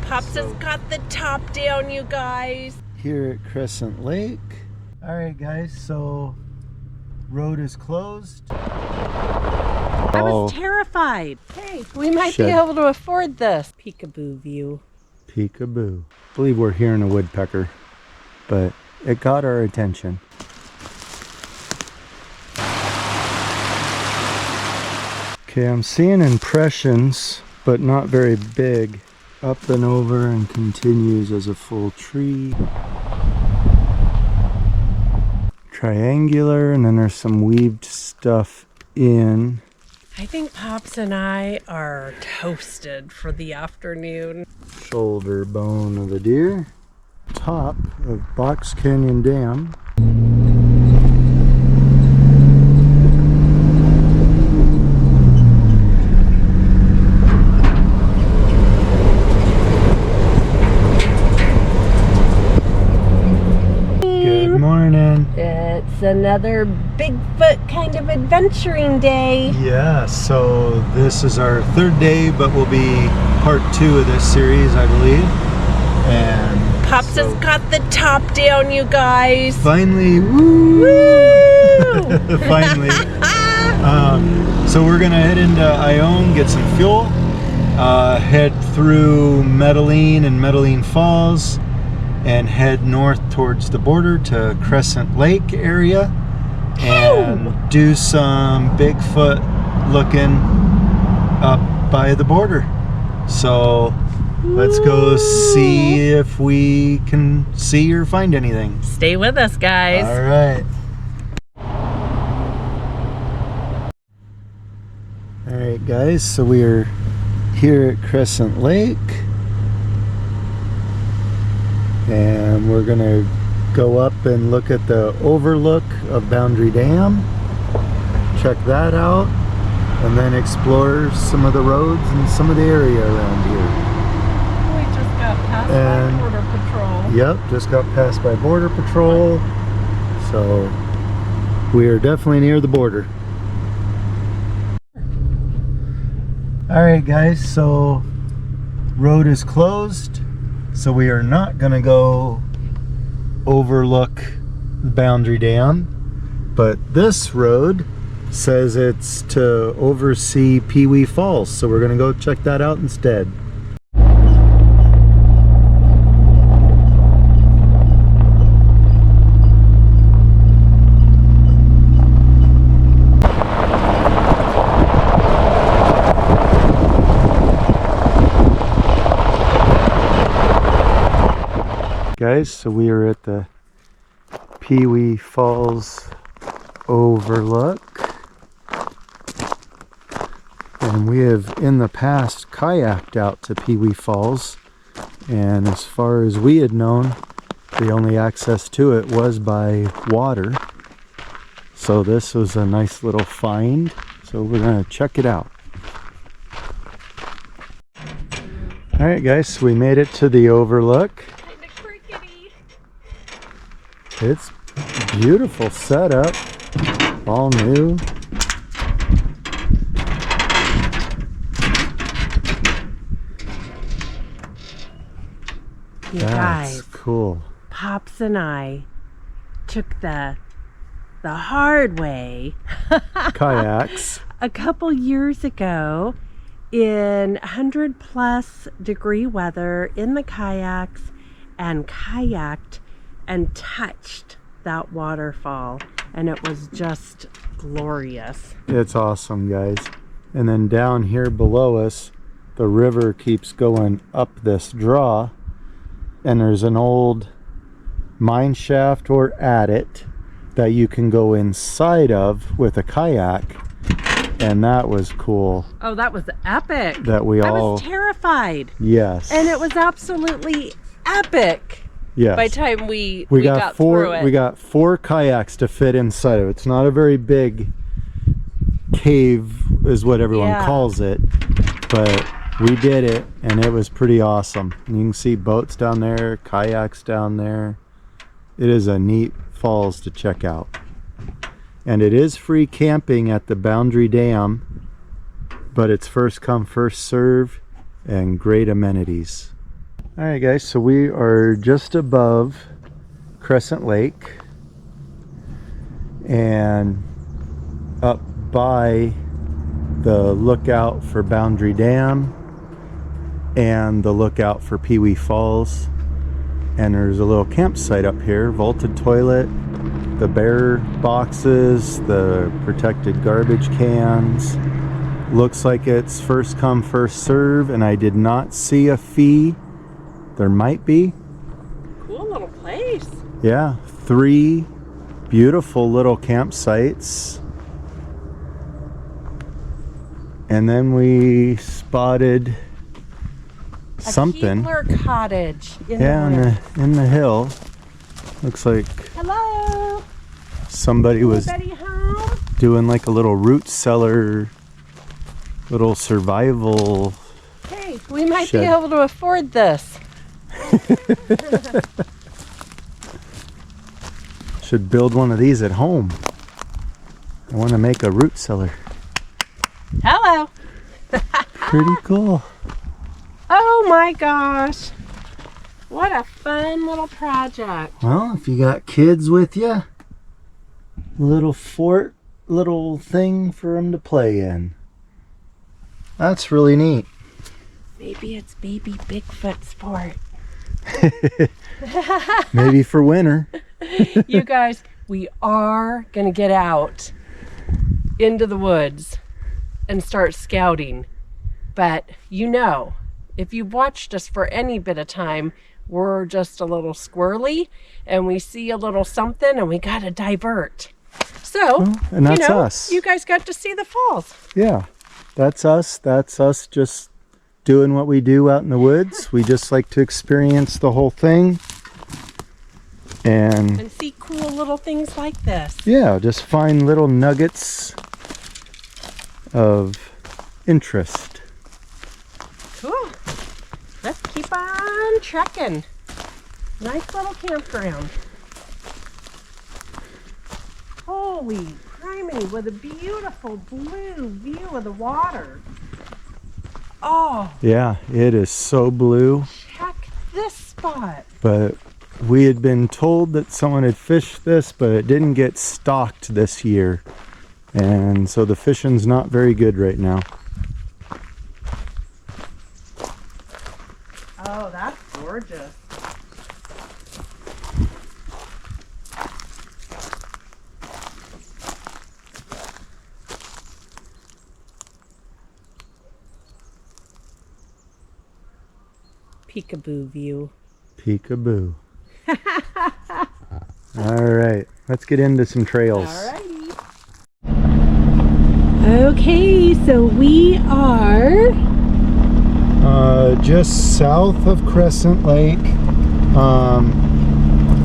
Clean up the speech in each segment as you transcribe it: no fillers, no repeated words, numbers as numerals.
Pops has got the top down, you guys. Here at Crescent Lake. Alright guys, so road is closed. I was terrified. Hey, we might be able to afford this. Peekaboo view. Peekaboo. I believe we're hearing a woodpecker, but it got our attention. Okay, I'm seeing impressions, but not very big. Up and over and continues as a full tree. Triangular, and then there's some weaved stuff in. I think Pops and I are toasted for the afternoon. Shoulder bone of a deer. Top of Box Canyon Dam. Good morning. It's another Bigfoot kind of adventuring day. Yeah, so this is our third day, but will be part 2 of this series, I believe. And Pops has got the top down, you guys. Finally, woo! Finally. So we're gonna head into Ione, get some fuel, head through Medellin and Medellin Falls, and head north towards the border to Crescent Lake area, and do some Bigfoot looking up by the border. So let's go see if we can see or find anything. Stay with us, guys. All right. All right, guys, so we are here at Crescent Lake, and we're gonna go up and look at the overlook of Boundary Dam, check that out, and then explore some of the roads and some of the area around here. We just got passed by Border Patrol. Yep, just got passed by Border Patrol, so we are definitely near the border. Alright guys, so road is closed, so we are not going to go overlook the Boundary Dam, but this road says it's to oversee Peewee Falls, so we're going to go check that out instead. Guys, so we are at the Peewee Falls overlook, and we have in the past kayaked out to Peewee Falls, and as far as we had known, the only access to it was by water, so this was a nice little find, so we're going to check it out. Alright guys, so we made it to the overlook. It's beautiful setup, all new. You That's guys, cool. Pops and I took the hard way Kayaks. a couple years ago in 100+ degree weather in the kayaks, and kayaked and touched that waterfall, and it was just glorious. It's awesome, guys. And then down here below us, the river keeps going up this draw, and there's an old mine shaft or adit that you can go inside of with a kayak, and that was cool. Oh, that was epic. That we all... I was terrified. Yes. And it was absolutely epic. Yes. By the time we got through it. We got 4 kayaks to fit inside of it. It's not a very big cave is what everyone calls it, but we did it, and it was pretty awesome. And you can see boats down there, kayaks down there. It is a neat falls to check out. And it is free camping at the Boundary Dam, but it's first come, first serve, and great amenities. All right, guys, so we are just above Crescent Lake and up by the lookout for Boundary Dam and the lookout for Peewee Falls. And there's a little campsite up here, vaulted toilet, the bear boxes, the protected garbage cans. Looks like it's first come, first serve, and I did not see a fee. There might be. Cool little place. Yeah, 3 beautiful little campsites. And then we spotted something. A Keebler cottage in in the hill. Looks like Hello. somebody was Anybody home? doing like a little root cellar, little survival. Hey, we might be Shed. able to afford this. Should build one of these at home. I want to make a root cellar. Hello. Pretty cool. Oh my gosh. What a fun little project. Well, if you got kids with you, little fort, little thing for them to play in. That's really neat. Maybe it's baby Bigfoot sport. Maybe for winter. You guys, we are going to get out into the woods and start scouting. But you know, if you've watched us for any bit of time, we're just a little squirrely and we see a little something and we got to divert. So, And that's you know, us. you guys got to see the falls. Yeah, that's us. That's us just doing what we do out in the woods. We just like to experience the whole thing. And And see cool little things like this. yeah, just find little nuggets of interest. Cool. Let's keep on trekking. Nice little campground. Holy criminy, with a beautiful blue view of the water. Oh, Yeah, it is so blue. check this spot. But we had been told that someone had fished this, but it didn't get stocked this year. And so the fishing's not very good right now. Oh, that's gorgeous. Peekaboo view. Peekaboo. All right, let's get into some trails. Alrighty. Okay, so we are Just south of Crescent Lake,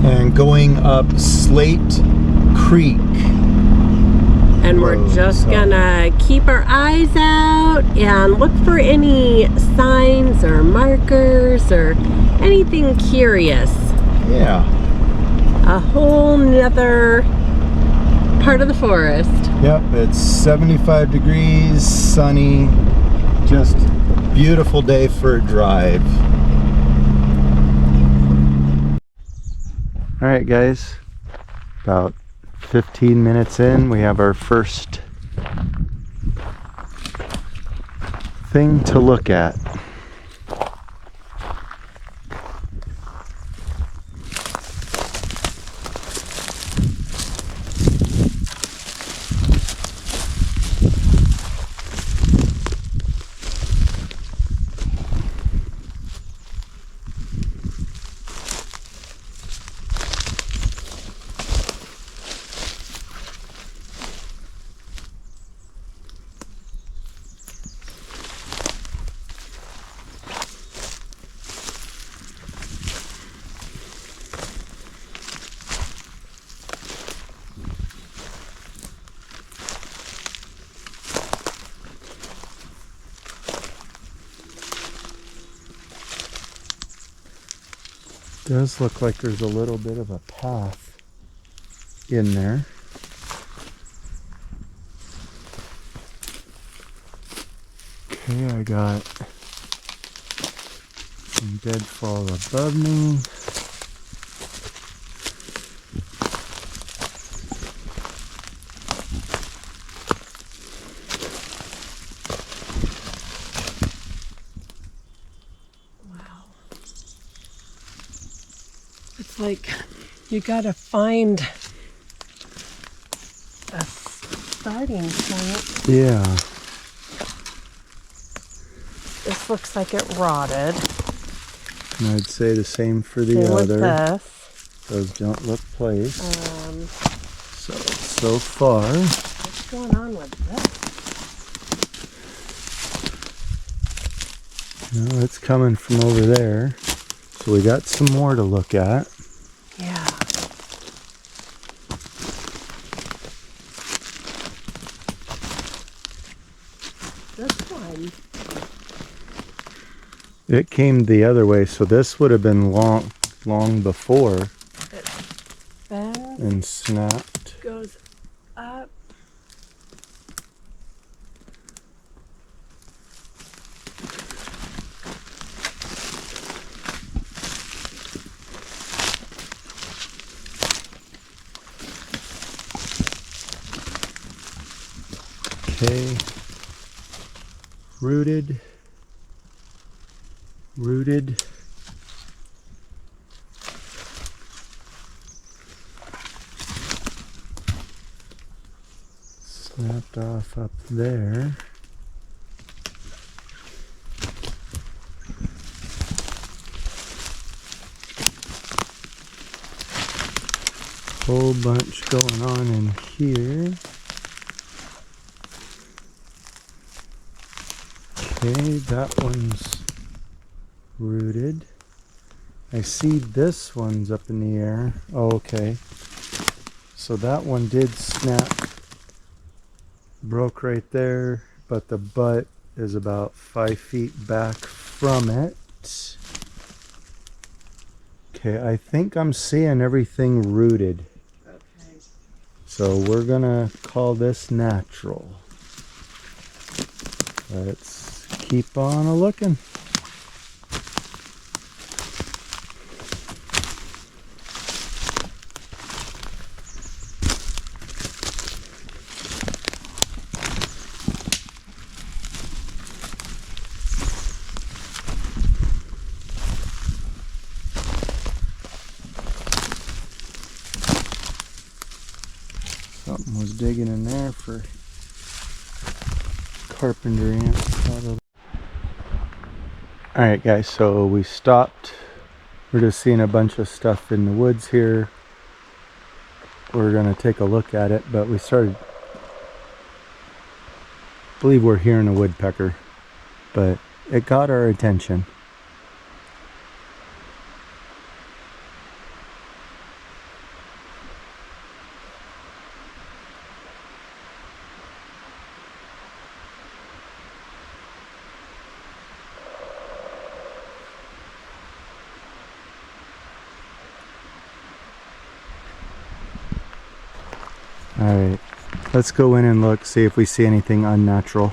and going up Slate Creek. and we're Road, just so- gonna keep our eyes out and look for any signs or markers or anything curious. Yeah. A whole nother part of the forest. Yep, it's 75 degrees, sunny, just beautiful day for a drive. All right, guys, about 15 minutes in, we have our first thing to look at. Does look like there's a little bit of a path in there. Okay, I got And deadfall above me. Wow. It's like you gotta find a starting point. Yeah. This looks like it rotted. And I'd say the same for the Same other. with this. Those don't look placed. So far. What's going on with this? No, it's coming from over there. So we got some more to look at. Yeah. This one. It came the other way, so this would have been long before. It bends and snapped. Goes up. Okay. Rooted. Snapped off up there. Whole bunch going on in here. Okay, that one's rooted. I see this one's up in the air. Oh, okay. So that one did snap. Broke right there, but the butt is about 5 feet back from it. Okay, I think I'm seeing everything rooted. Okay. So we're gonna call this natural. Let's keep on a looking. Something was digging in there for carpenter ants, probably. Alright guys, so we stopped. We're just seeing a bunch of stuff in the woods here. We're going to take a look at it, but we started, I believe we're hearing a woodpecker, but it got our attention. Alright, let's go in and look, see if we see anything unnatural.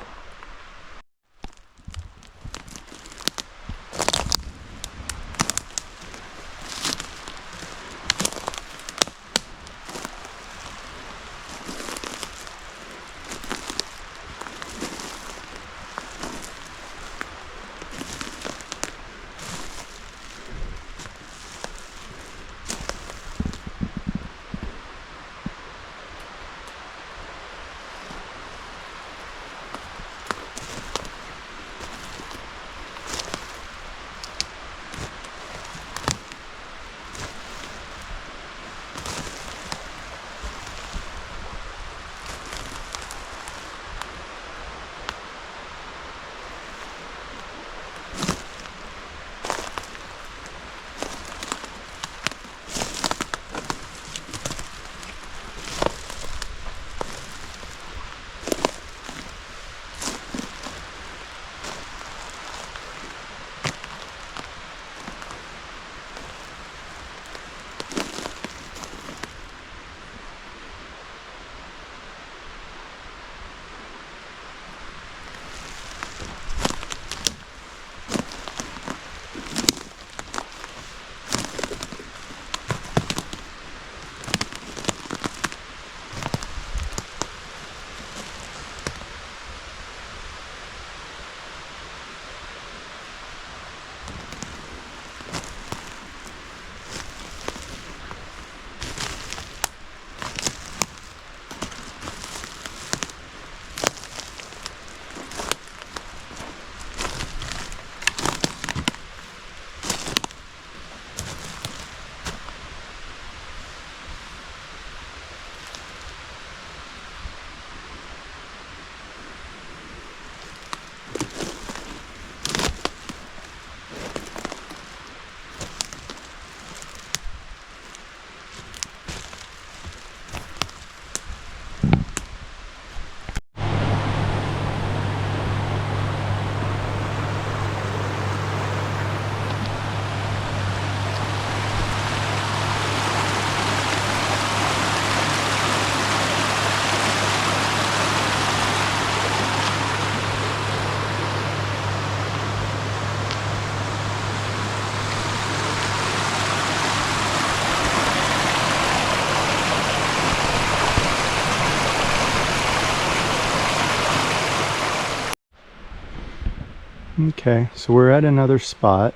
Okay, so we're at another spot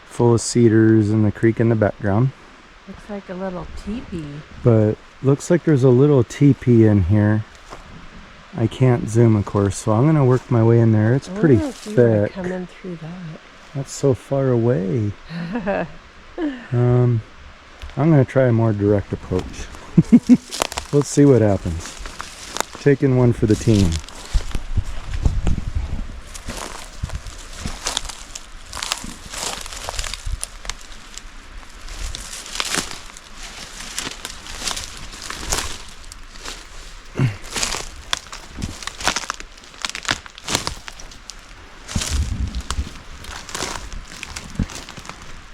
full of cedars and the creek in the background. Looks like a little teepee. But looks like there's a little teepee in here. I can't zoom, of course, so I'm gonna work my way in there. It's pretty thick. Come in through that. That's so far away. I'm gonna try a more direct approach. Let's see what happens. Taking one for the team.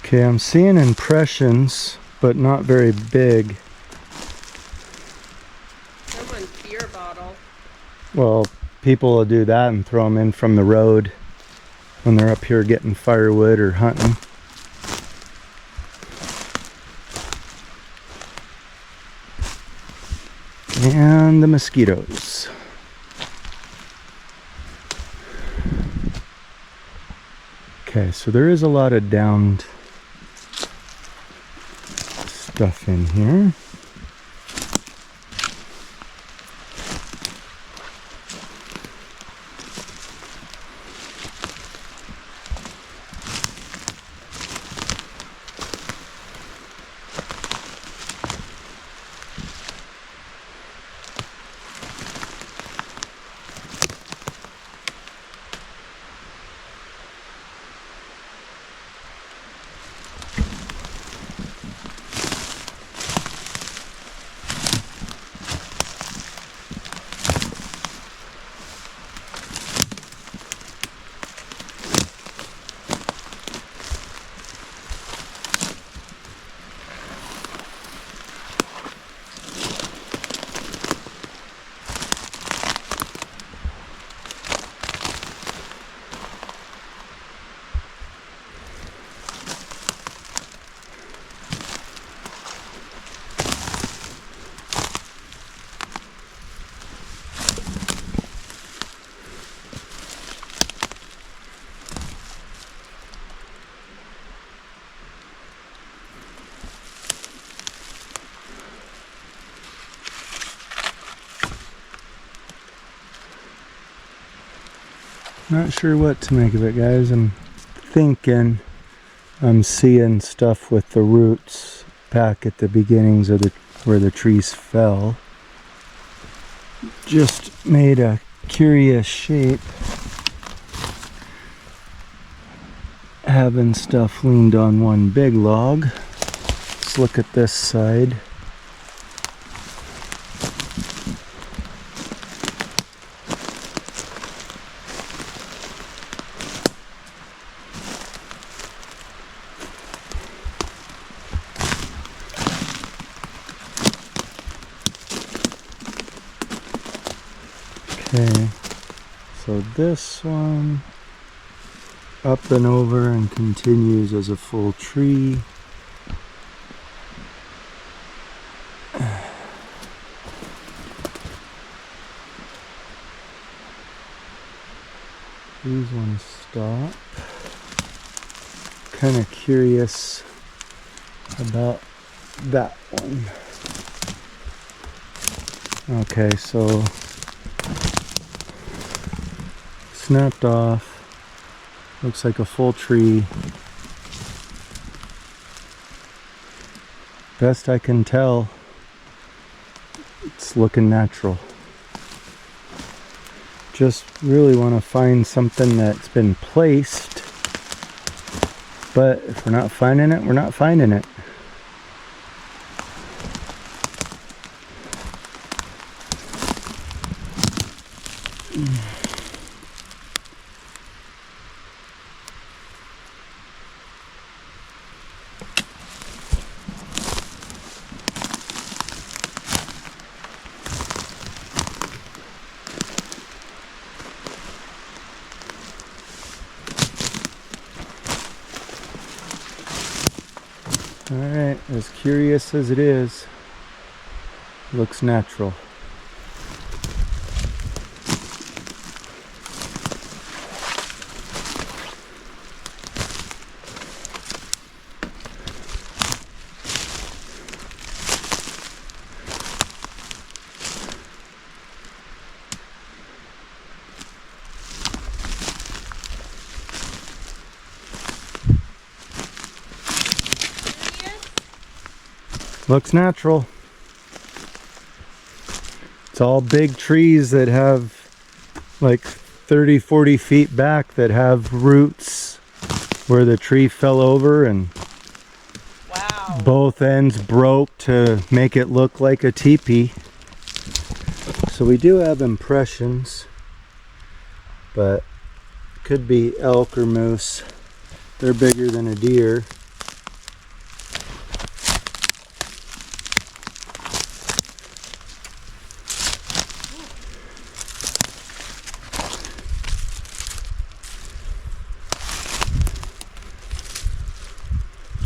Okay, I'm seeing impressions, but not very big. Someone's beer bottle. Well, people will do that and throw them in from the road when they're up here getting firewood or hunting. And the mosquitoes. Okay, so there is a lot of downed stuff in here. Not sure what to make of it, guys. I'm thinking I'm seeing stuff with the roots back at the beginnings of where the trees fell. Just made a curious shape. Having stuff leaned on one big log. Let's look at this side. Okay, so this one up and over and continues as a full tree. These ones stop. Kind of curious about that one. Okay, so snapped off. Looks like a full tree. Best I can tell, it's looking natural. Just really want to find something that's been placed. But if we're not finding it, we're not finding it. Alright, as curious as it is, looks natural. Looks natural. It's all big trees that have like 30, 40 feet back that have roots where the tree fell over and Wow. both ends broke to make it look like a teepee. So we do have impressions, but could be elk or moose. They're bigger than a deer.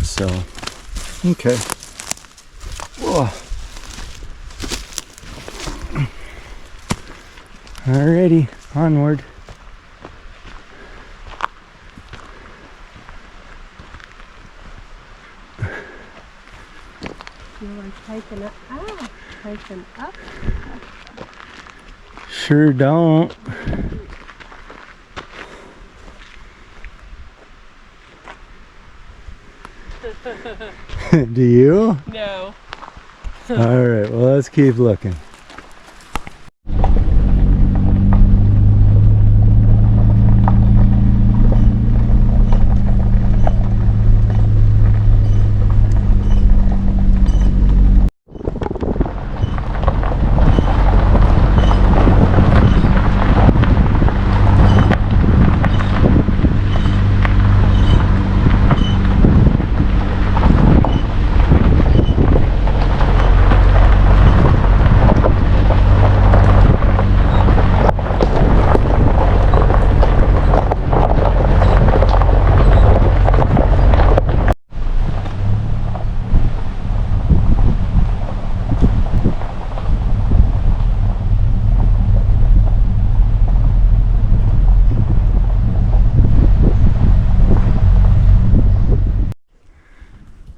So, okay. Whoa. Alrighty, onward. You are taking it up, taking up. Sure don't. Do you? No. Alright, well, let's keep looking.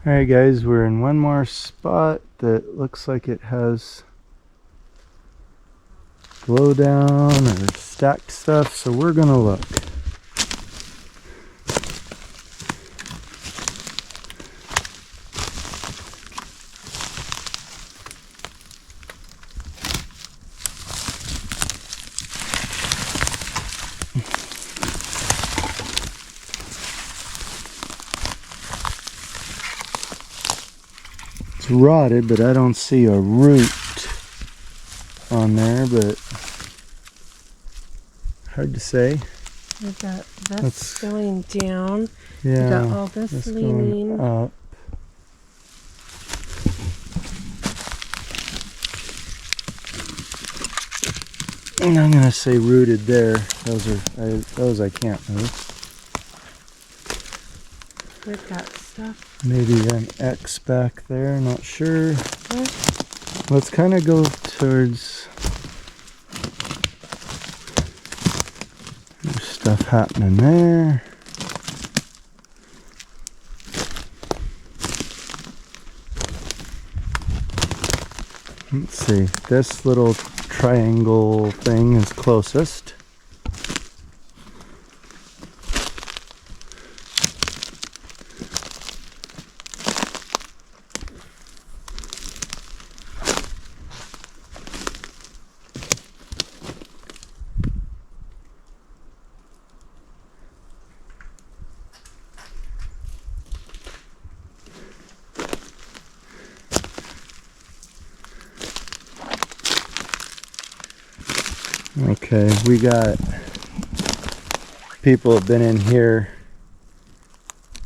Alright guys, we're in one more spot that looks like it has blow down or stacked stuff, so we're gonna look. It's rotted, but I don't see a root on there, but hard to say. We've got this going down. Yeah, We've got all this leaning. going up. And I'm gonna say rooted there. Those I can't move. We've got stuff. Maybe an X back there, not sure. Let's kind of go towards... There's stuff happening there. Let's see, this little triangle thing is closest. Okay, we got people have been in here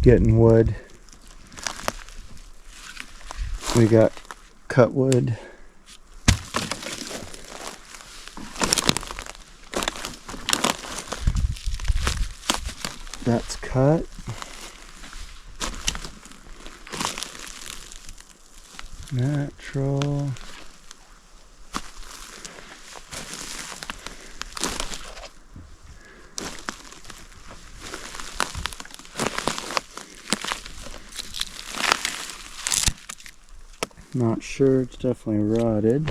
getting wood. We got cut wood. That's cut. Natural. Not sure, it's definitely rotted.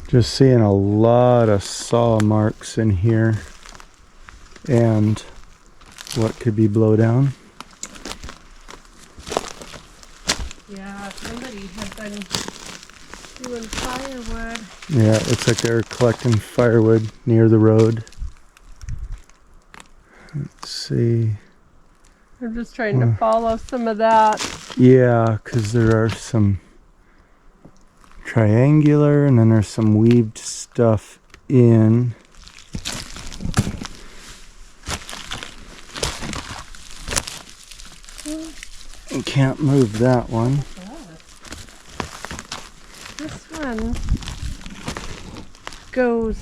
Just seeing a lot of saw marks in here and what could be blowdown. Yeah, somebody had been doing firewood. Yeah, it looks like they're collecting firewood near the road. Let's see. I'm just trying to follow some of that. Yeah, because there are some triangular and then there's some weaved stuff in. You can't move that one. This one goes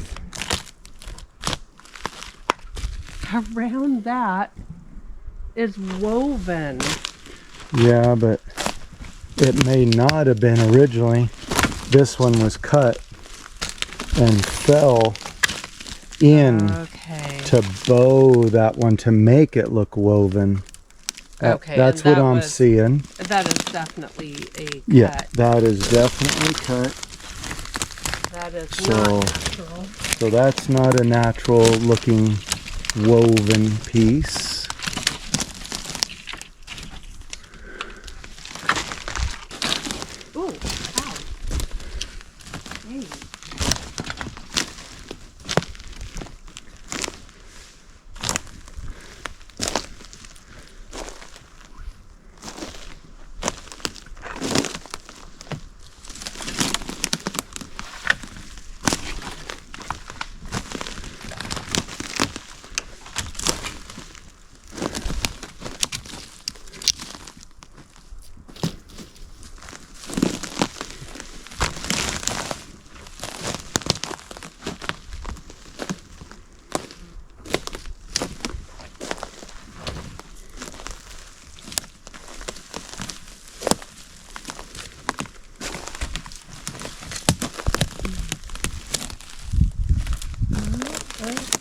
around that is woven. Yeah, but it may not have been originally. This one was cut and fell in to bow that one to make it look woven. Okay, that's what I'm seeing. That is definitely a cut. Yeah, that is definitely cut. That is not natural. So that's not a natural looking woven piece. Ooh, ow. Hey.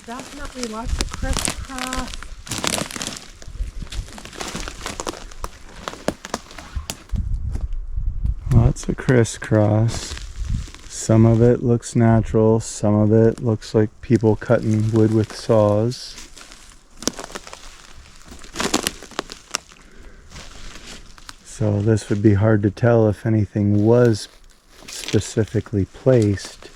Definitely lots of crisscross. Lots of crisscross. Some of it looks natural, some of it looks like people cutting wood with saws. So this would be hard to tell if anything was specifically placed.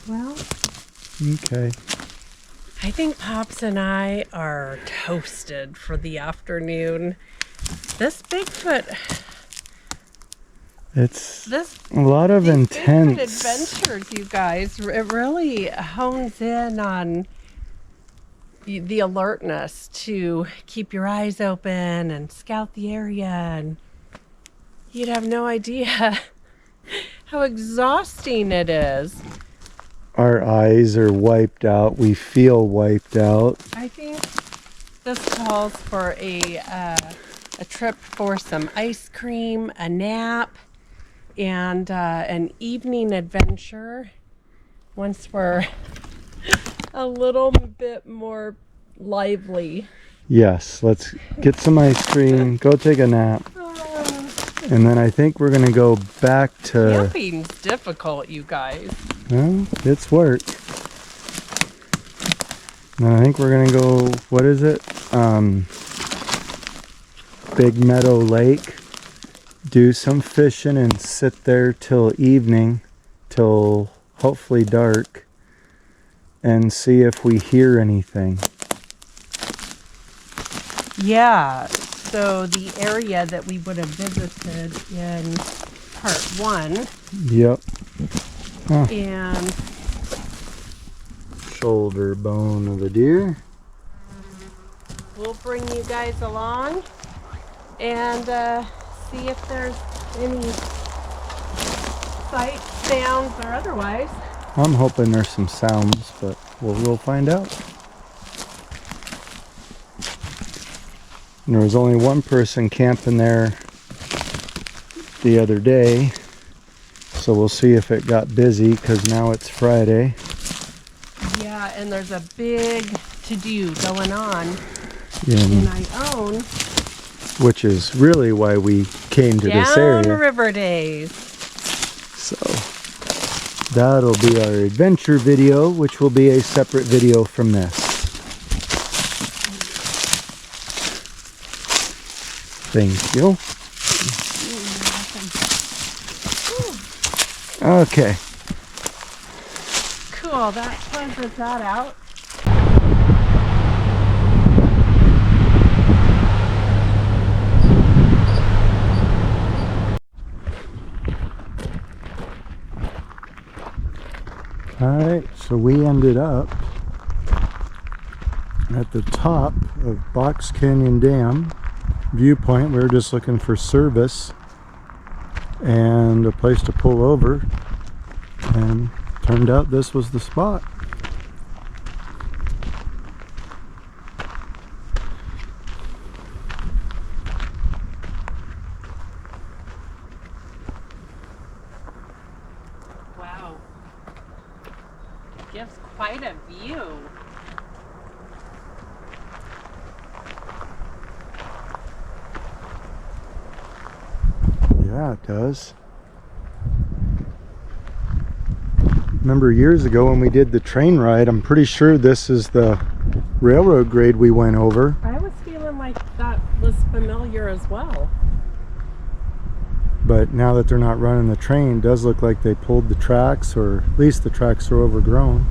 Well, okay. I think Pops and I are toasted for the afternoon. This Bigfoot, It's a lot of intense Bigfoot adventures, you guys. It really hones in on the alertness to keep your eyes open and scout the area, and you'd have no idea how exhausting it is. Our eyes are wiped out. We feel wiped out. I think this calls for a trip for some ice cream, a nap, and an evening adventure once we're a little bit more lively. Yes, let's get some ice cream, go take a nap. And then I think we're going to go back to... Camping's difficult, you guys. Well, it's work. And I think we're going to go, what is it? Big Meadow Lake. Do some fishing and sit there till evening, till hopefully dark, and see if we hear anything. Yeah, so the area that we would have visited in part 1. Yep. Huh. And Shoulder bone of a deer. we'll bring you guys along and see if there's any sights, sounds, or otherwise. I'm hoping there's some sounds, but we'll find out. And there was only one person camping there the other day, so we'll see if it got busy, because now it's Friday. Yeah, and there's a big to-do going on in Ione. Which is really why we came to this area. Down River Days. So that'll be our adventure video, which will be a separate video from this. Thank you. Okay. Cool, that closes that out. Alright, so we ended up at the top of Box Canyon Dam viewpoint. We were just looking for service and a place to pull over, and turned out this was the spot. Wow. Gives quite a view. Yeah, it does. Remember years ago when we did the train ride, I'm pretty sure this is the railroad grade we went over. I was feeling like that was familiar as well. But now that they're not running the train, it does look like they pulled the tracks, or at least the tracks are overgrown.